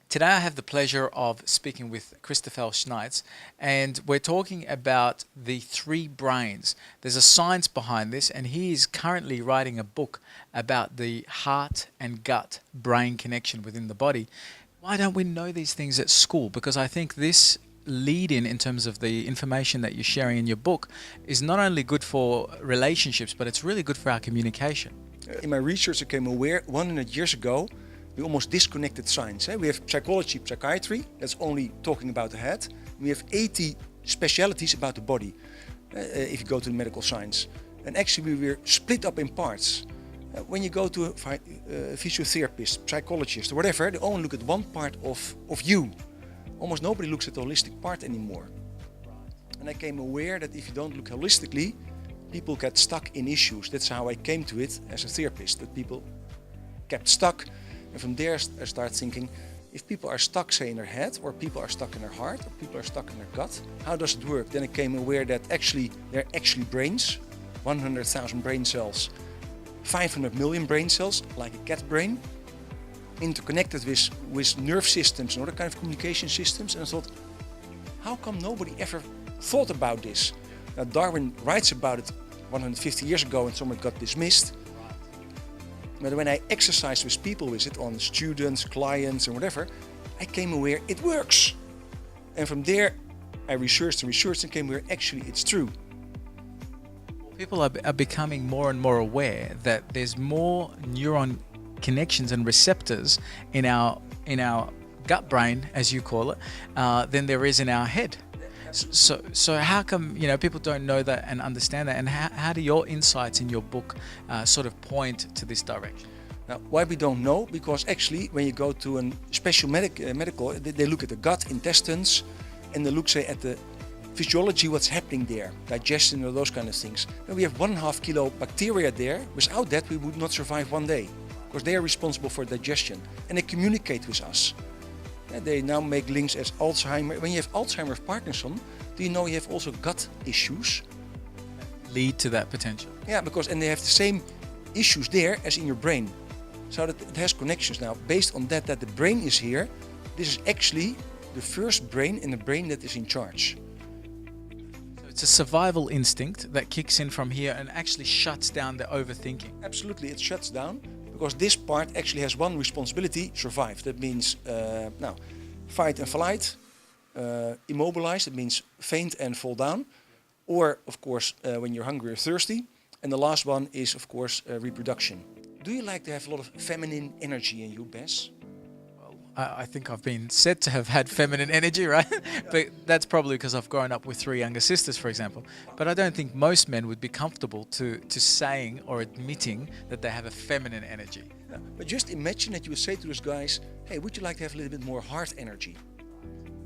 Today I have the pleasure of speaking with Christopher Sneijders, and we're talking about the three brains. There's a science behind this, and he is currently writing a book about the heart and gut brain connection within the body. Why don't we know these things at school? Because I think this lead in terms of the information that you're sharing in your book is not only good for relationships, but it's really good for our communication. In my research, I became aware 100 years ago we almost disconnected science. We have psychology, psychiatry, that's only talking about the head. We have 80 specialities about the body, if you go to the medical science. And actually we were split up in parts. When you go to a physiotherapist, psychologist, or whatever, they only look at one part of you. Almost nobody looks at the holistic part anymore. And I came aware that if you don't look holistically, people get stuck in issues. That's how I came to it as a therapist, that people kept stuck. And from there I started thinking, if people are stuck, say, in their head, or people are stuck in their heart, or people are stuck in their gut, how does it work? Then I came aware that actually they're actually brains, 100,000 brain cells, 500 million brain cells, like a cat brain, interconnected with nerve systems and other kind of communication systems. And I thought, how come nobody ever thought about this? Now Darwin writes about it 150 years ago and somewhat got dismissed. But when I exercised with people with it, on students, clients and whatever, I came aware it works. And from there I researched and came aware actually it's true. People are becoming more and more aware that there's more neuron connections and receptors in our gut brain, as you call it, than there is in our head. So how come people don't know that and understand that? And how do your insights in your book sort of point to this direction? Now, why we don't know? Because actually, when you go to a special medical, they look at the gut, intestines, and they look, say, at the physiology, what's happening there, digestion, or those kind of things. And we have 1.5 kilo bacteria there. Without that, we would not survive one day, because they are responsible for digestion and they communicate with us. And they now make links as Alzheimer. When you have Alzheimer or Parkinson, do you know you have also gut issues? Lead to that potential. Yeah, and they have the same issues there as in your brain. So that it has connections now. Based on that the brain is here, this is actually the first brain and the brain that is in charge. So it's a survival instinct that kicks in from here and actually shuts down the overthinking. Absolutely, it shuts down. Because this part actually has one responsibility: survive. That means fight and flight, immobilize, that means faint and fall down, or of course when you're hungry or thirsty. And the last one is of course reproduction. Do you like to have a lot of feminine energy in you, Bess? I think I've been said to have had feminine energy, right? But that's probably because I've grown up with 3 younger sisters, for example. But I don't think most men would be comfortable to saying or admitting that they have a feminine energy. No, but just imagine that you would say to those guys, hey, would you like to have a little bit more heart energy?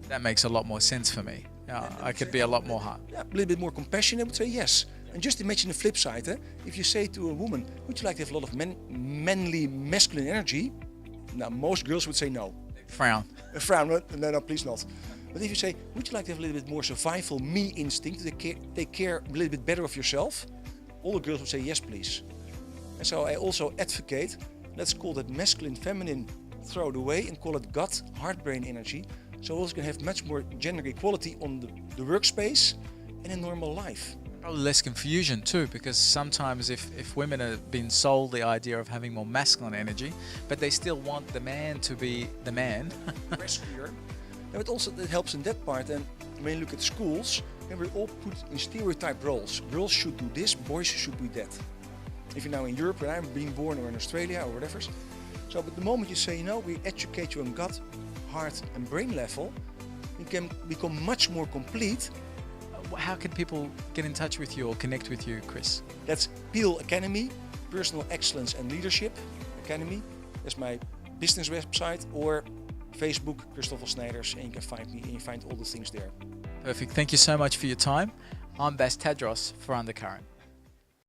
That makes a lot more sense for me. I could be a lot more heart. Yeah, a little bit more compassion, they would say yes. And just imagine the flip side. If you say to a woman, would you like to have a lot of manly, masculine energy? Now, most girls would say no. Frown. A frown, no, please not. But if you say, would you like to have a little bit more survival me instinct, to take care a little bit better of yourself? All the girls would say, yes, please. And so I also advocate, let's call that masculine, feminine, throw it away and call it gut, heart, brain energy. So we're also going to have much more gender equality on the workspace and in normal life. Probably less confusion too, because sometimes if women have been sold the idea of having more masculine energy, but they still want the man to be the man. Rescuer. But also that helps in that part. And when you look at schools, we're all put in stereotype roles. Girls should do this, boys should do that. If you're now in Europe, where I'm being born, or in Australia, or whatever. So, but the moment you say, we educate you on gut, heart, and brain level, you can become much more complete. How can people get in touch with you or connect with you, Chris? That's Peel Academy, Personal Excellence and Leadership Academy. That's my business website, or Facebook, Christopher Sneijders, and you can find me and you find all the things there. Perfect. Thank you so much for your time. I'm Tadros for Undercurrent.